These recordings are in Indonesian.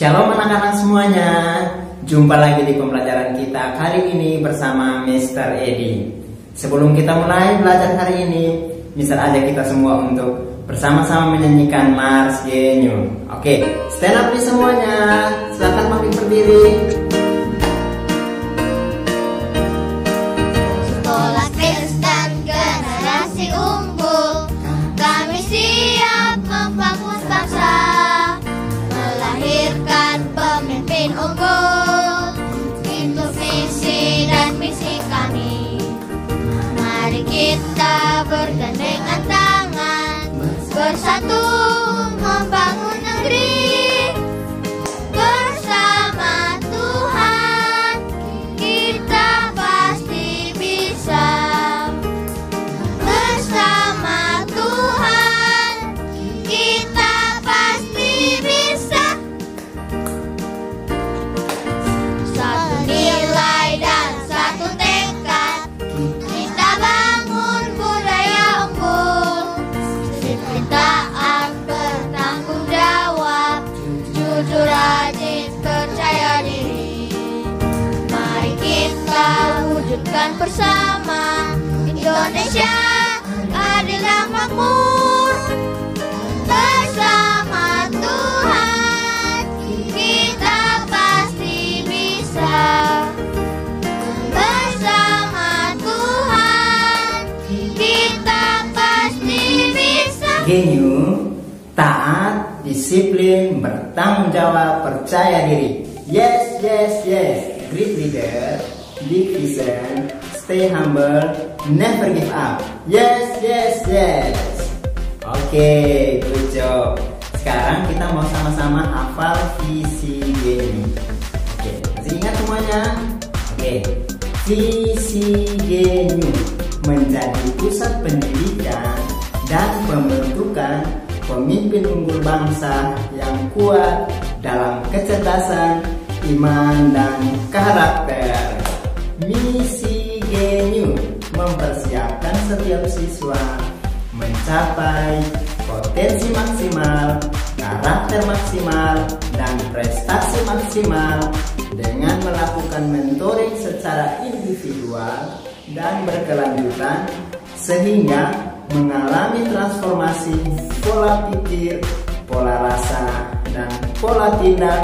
Shalom anak-anak semuanya. Jumpa lagi di pembelajaran kita kali ini bersama Mr. Edi. Sebelum kita mulai belajar hari ini, Mr. ajak kita semua untuk bersama-sama menyanyikan Mars Genio. Oke, stand up nih semuanya. Silakan makin berdiri. Sekolah Kristen generasi unggul, kami siap membangun bangsa, melahirkan pemimpin unggul. Itu visi dan misi kami. Mari kita bergandengan tangan, bersatu membangun negeri. Bersama Tuhan kita pasti bisa. Bersama Tuhan kita pasti bisa. Satu nilai dan satu tekad, kita bangun budaya unggul. Disiplin, taat, bertanggung jawab, jujur, rajin, percaya diri. Mari kita wujudkan bersama Indonesia adil dan makmur. Bersama Tuhan kita pasti bisa. Bersama Tuhan kita pasti bisa. Genio, taat, disiplin, bertanggung jawab, percaya diri. Yes, yes, yes. Great leader, big vision, stay humble, never give up. Yes, yes, yes. Oke, good job. Sekarang kita mau sama-sama hafal visi Genio. Oke, masih ingat semuanya? Oke, visi Genio menjadi pusat pendidikan dan pembentukan pemimpin unggul bangsa yang kuat dalam kecerdasan, iman, dan karakter. Misi Genio mempersiapkan setiap siswa mencapai potensi maksimal, karakter maksimal, dan prestasi maksimal dengan melakukan mentoring secara individual dan berkelanjutan sehingga mengalami transformasi pola pikir, pola rasa, dan pola tindak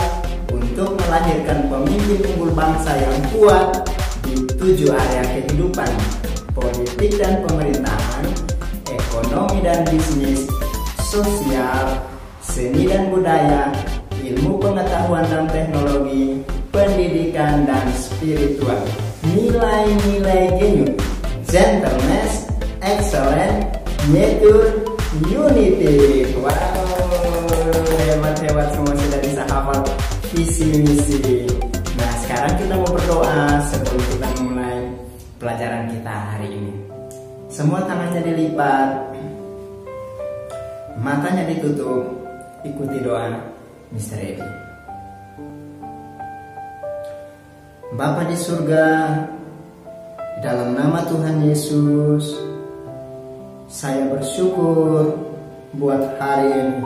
untuk melahirkan pemimpin unggul bangsa yang kuat di 7 area kehidupan: politik dan pemerintahan, ekonomi dan bisnis, sosial, seni dan budaya, ilmu pengetahuan dan teknologi, pendidikan dan spiritual. Nilai-nilai Genio: gentleness, excellence, nature, unity. Wow, hebat-hebat semua sudah bisa hafal visi misi. Nah, sekarang kita mau berdoa sebelum kita mulai pelajaran kita hari ini. Semua tangannya dilipat, matanya ditutup, ikuti doa Mr. Edi. Bapa di surga, dalam nama Tuhan Yesus, saya bersyukur buat hari ini.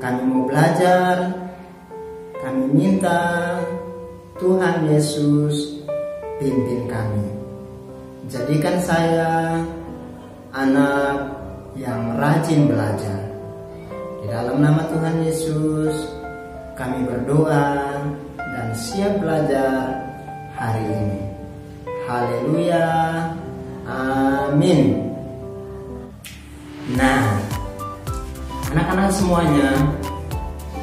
Kami mau belajar, kami minta Tuhan Yesus pimpin kami. Jadikan saya anak yang rajin belajar. Di dalam nama Tuhan Yesus, kami berdoa dan siap belajar hari ini. Haleluya, amin. Nah, anak-anak semuanya,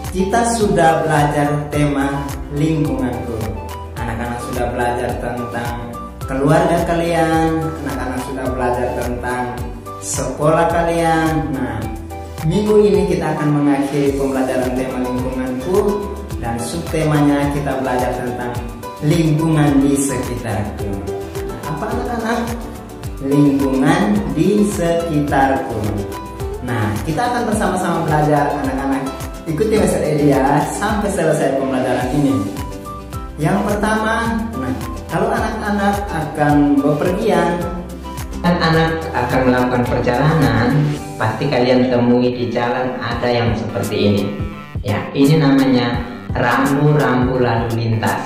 kita sudah belajar tema lingkunganku. Anak-anak sudah belajar tentang keluarga kalian, anak-anak sudah belajar tentang sekolah kalian. Nah, minggu ini kita akan mengakhiri pembelajaran tema lingkunganku, dan subtemanya kita belajar tentang lingkungan di sekitarku. Apa anak-anak? Lingkungan di sekitarku. Nah, kita akan bersama-sama belajar anak-anak. Ikuti Mr. Edi ya sampai selesai pembelajaran ini. Yang pertama, nah, kalau anak-anak akan bepergian, anak akan melakukan perjalanan, pasti kalian temui di jalan ada yang seperti ini. Ya, ini namanya rambu-rambu lalu lintas.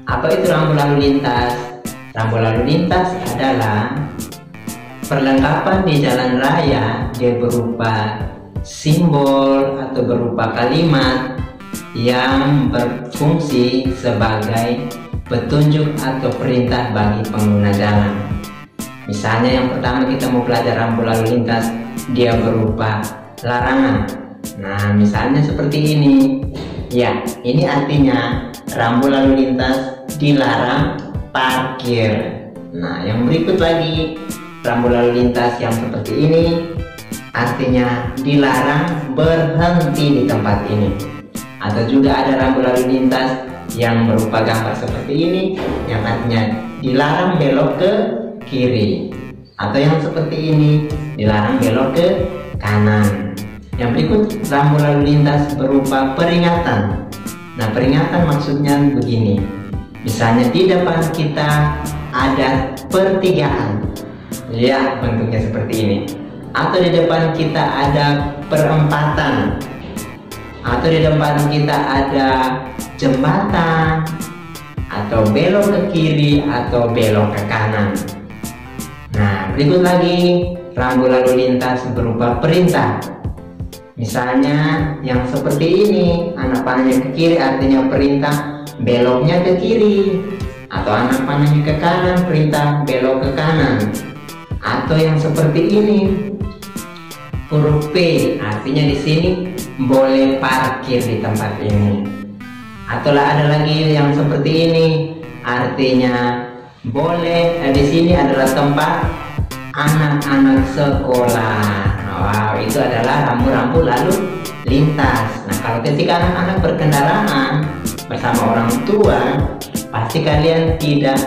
Apa itu rambu lalu lintas? Rambu lalu lintas adalah perlengkapan di jalan raya. Dia berupa simbol atau berupa kalimat yang berfungsi sebagai petunjuk atau perintah bagi pengguna jalan. Misalnya yang pertama kita mau belajar rambu lalu lintas, dia berupa larangan. Nah, misalnya seperti ini. Ya, ini artinya rambu lalu lintas dilarang parkir. Nah, yang berikut lagi, rambu lalu lintas yang seperti ini artinya dilarang berhenti di tempat ini. Atau juga ada rambu lalu lintas yang berupa gambar seperti ini yang artinya dilarang belok ke kiri. Atau yang seperti ini dilarang belok ke kanan. Yang berikut rambu lalu lintas berupa peringatan. Nah, peringatan maksudnya begini. Misalnya di depan kita ada pertigaan. Ya, bentuknya seperti ini. Atau di depan kita ada perempatan. Atau di depan kita ada jembatan. Atau belok ke kiri atau belok ke kanan. Nah, berikut lagi rambu lalu lintas berupa perintah. Misalnya yang seperti ini, anak panahnya ke kiri artinya perintah beloknya ke kiri. Atau anak panahnya ke kanan, perintah belok ke kanan. Atau yang seperti ini, huruf P artinya di sini boleh parkir di tempat ini. Atau ada lagi yang seperti ini, artinya boleh di sini adalah tempat anak-anak sekolah. Wow, itu adalah rambu-rambu lalu lintas. Nah, kalau ketika anak-anak berkendaraan bersama orang tua, pasti kalian tidak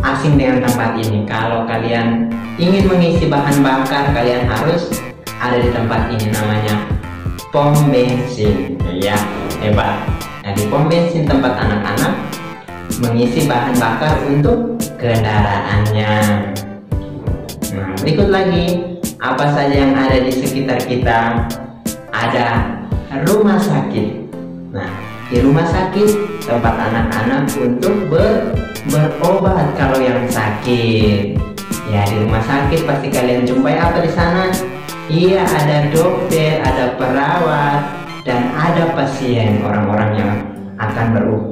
asing dengan tempat ini. Kalau kalian ingin mengisi bahan bakar, kalian harus ada di tempat ini, namanya pom bensin. Ya, hebat. Nah, di pom bensin tempat anak-anak mengisi bahan bakar untuk kendaraannya. Nah, berikut lagi, apa saja yang ada di sekitar kita? Ada rumah sakit. Nah, di rumah sakit tempat anak-anak untuk berobat kalau yang sakit. Ya, di rumah sakit pasti kalian jumpai apa di sana? Iya, ada dokter, ada perawat, dan ada pasien, orang-orang yang akan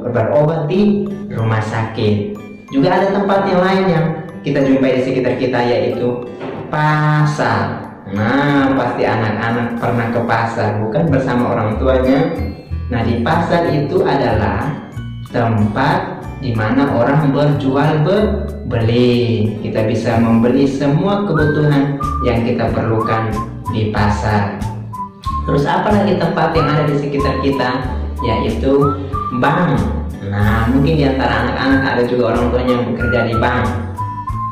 berobat di rumah sakit. Juga ada tempat yang lain yang kita jumpai di sekitar kita, yaitu pasar. Nah, pasti anak-anak pernah ke pasar, bukan bersama orang tuanya. Nah, di pasar itu adalah tempat di mana orang berjual beli. Kita bisa membeli semua kebutuhan yang kita perlukan di pasar. Terus apa lagi tempat yang ada di sekitar kita? Yaitu bank. Nah, mungkin di antara anak-anak ada juga orang tuanya yang bekerja di bank.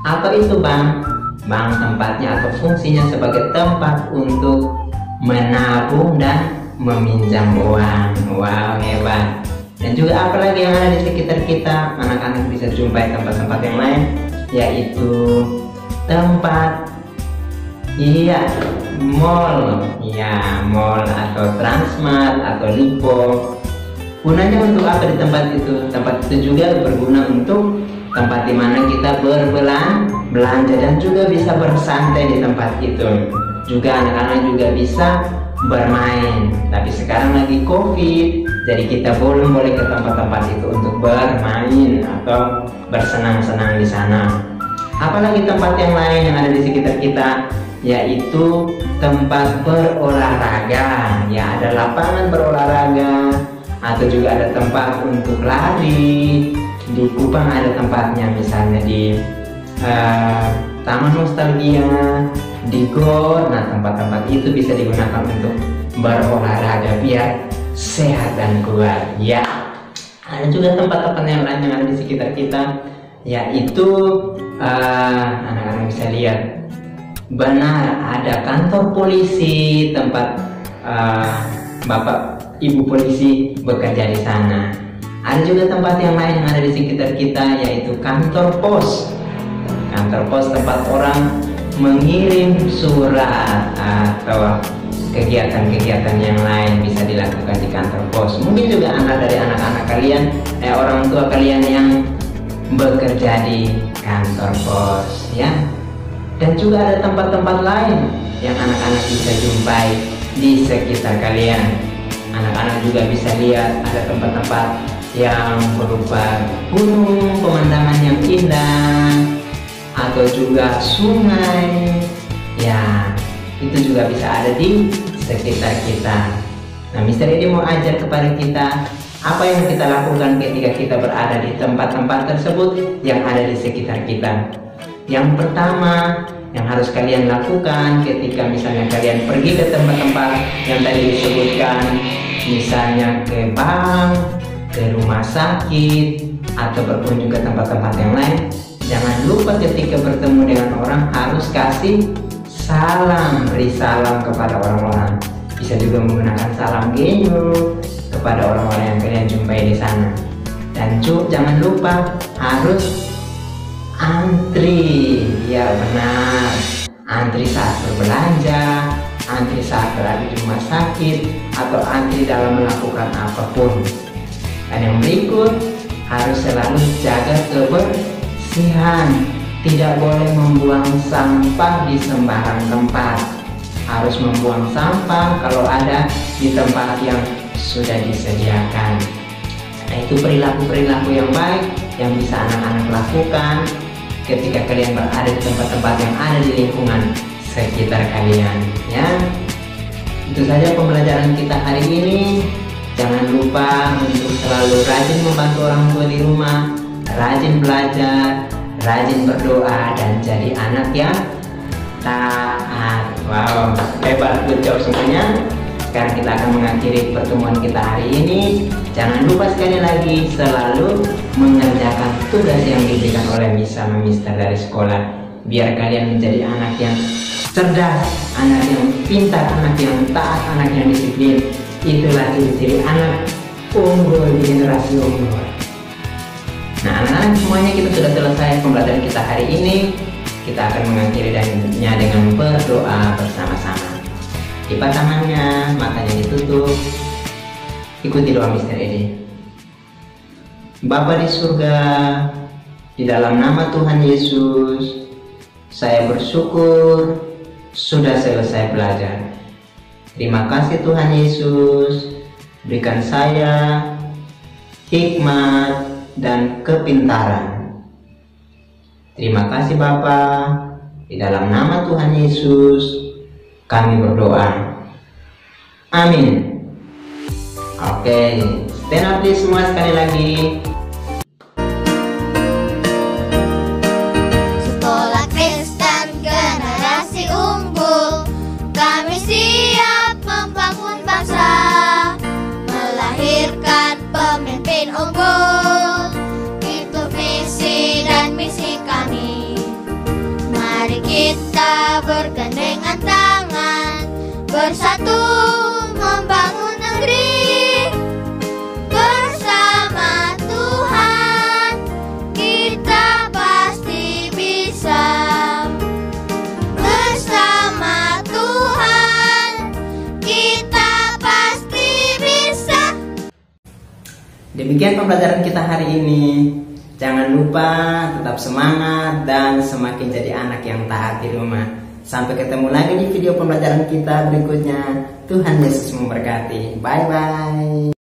Apa itu bank? Bank tempatnya atau fungsinya sebagai tempat untuk menabung dan meminjam uang. Wow, hebat. Dan juga apa lagi yang ada di sekitar kita? Anak-anak bisa jumpai tempat-tempat yang lain, yaitu tempat, iya, mall. Ya, mall atau Transmart atau Lipo. Gunanya untuk apa di tempat itu? Tempat itu juga berguna untuk tempat dimana kita berbelanja dan juga bisa bersantai di tempat itu. Juga anak-anak juga bisa bermain. Tapi sekarang lagi COVID, jadi kita belum boleh ke tempat-tempat itu untuk bermain atau bersenang-senang di sana. Apalagi tempat yang lain yang ada di sekitar kita, yaitu tempat berolahraga. Ya, ada lapangan berolahraga, atau juga ada tempat untuk lari. Di Kupang ada tempatnya, misalnya di Taman Nostalgia, di GOR. Nah, tempat-tempat itu bisa digunakan untuk berolahraga biar sehat dan kuat. Ya, ada juga tempat-tempat yang lain yang ada di sekitar kita, yaitu anak-anak bisa lihat, benar ada kantor polisi, tempat bapak ibu polisi bekerja di sana. Ada juga tempat yang lain yang ada di sekitar kita, yaitu kantor pos. Kantor pos tempat orang mengirim surat atau kegiatan-kegiatan yang lain bisa dilakukan di kantor pos. Mungkin juga anak dari anak-anak kalian, orang tua kalian yang bekerja di kantor pos, ya. Dan juga ada tempat-tempat lain yang anak-anak bisa jumpai di sekitar kalian. Anak-anak juga bisa lihat ada tempat-tempat yang berupa gunung, pemandangan yang indah, atau juga sungai. Ya, itu juga bisa ada di sekitar kita. Nah, Mister Edi mau ajar kepada kita apa yang kita lakukan ketika kita berada di tempat-tempat tersebut yang ada di sekitar kita. Yang pertama yang harus kalian lakukan ketika misalnya kalian pergi ke tempat-tempat yang tadi disebutkan, misalnya ke bank, ke rumah sakit, atau berkunjung ke tempat-tempat yang lain, jangan lupa ketika bertemu dengan orang harus kasih salam, beri salam kepada orang-orang. Bisa juga menggunakan salam genyo kepada orang-orang yang kalian jumpai di sana. Dan jangan lupa harus antri, ya benar, antri saat berbelanja, antri saat berada di rumah sakit, atau antri dalam melakukan apapun. Dan yang berikut, harus selalu jaga kebersihan. Tidak boleh membuang sampah di sembarang tempat. Harus membuang sampah kalau ada di tempat yang sudah disediakan. Nah, itu perilaku-perilaku yang baik yang bisa anak-anak lakukan ketika kalian berada di tempat-tempat yang ada di lingkungan sekitar kalian, ya. Itu saja pembelajaran kita hari ini. Jangan lupa untuk selalu rajin membantu orang tua di rumah, rajin belajar, rajin berdoa, dan jadi anak yang taat. Wow, hebat, good job semuanya. Sekarang kita akan mengakhiri pertemuan kita hari ini. Jangan lupa sekali lagi selalu mengerjakan tugas yang diberikan oleh Miss sama Mister dari sekolah, biar kalian menjadi anak yang cerdas, anak yang pintar, anak yang taat, anak yang disiplin. Itulah ciri-ciri anak unggul di generasi unggul. Nah, anak-anak semuanya, kita sudah selesai pembelajaran kita hari ini. Kita akan mengakhirinya dengan berdoa bersama-sama. Lipat tangannya, matanya ditutup. Ikuti doa Mister Edi. Bapa di surga, di dalam nama Tuhan Yesus, saya bersyukur sudah selesai belajar. Terima kasih Tuhan Yesus, berikan saya hikmat dan kepintaran. Terima kasih Bapa, di dalam nama Tuhan Yesus kami berdoa. Amin. Oke, stand up please semua sekali lagi. Sekolah Kristen generasi unggul, kami siap membangun bangsa, melahirkan pemimpin unggul. Itu visi dan misi kami. Mari kita bergandengan tangan, bersatu membangun negeri. Bersama Tuhan kita pasti bisa. Bersama Tuhan kita pasti bisa. Demikian pembelajaran kita hari ini. Jangan lupa tetap semangat dan semakin jadi anak yang taat di rumah. Sampai ketemu lagi di video pembelajaran kita berikutnya. Tuhan Yesus memberkati. Bye bye.